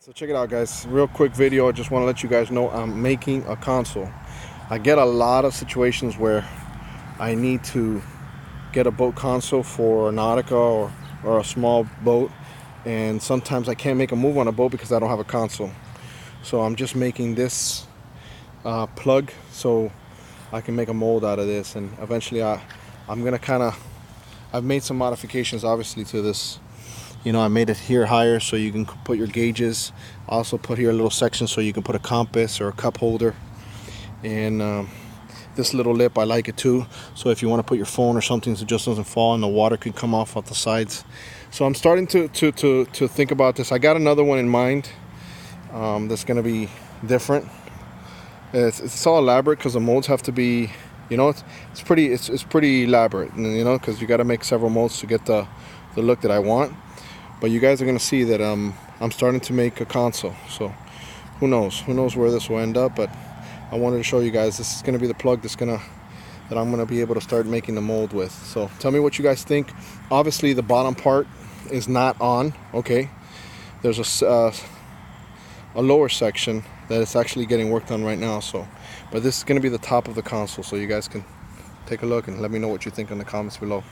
So check it out, guys, real quick video. I just want to let you guys know I'm making a console. I get a lot of situations where I need to get a boat console for a Nautica or a small boat, and sometimes I can't make a move on a boat because I don't have a console. So I'm just making this plug so I can make a mold out of this, and eventually I'm gonna I've made some modifications obviously to this. You know, I made it here higher so you can put your gauges. I also put here a little section so you can put a compass or a cup holder. And this little lip, I like it too. So if you want to put your phone or something so it just doesn't fall and the water can come off the sides. So I'm starting to think about this. I got another one in mind that's going to be different. It's all elaborate because the molds have to be, you know, it's pretty elaborate, you know, because you got to make several molds to get the look that I want. But you guys are going to see that I'm starting to make a console. So who knows where this will end up. But I wanted to show you guys this is going to be the plug that I'm going to be able to start making the mold with. So tell me what you guys think. Obviously the bottom part is not on. Okay, there's a lower section that is actually getting worked on right now. So, but this is going to be the top of the console. So you guys can take a look and let me know what you think in the comments below.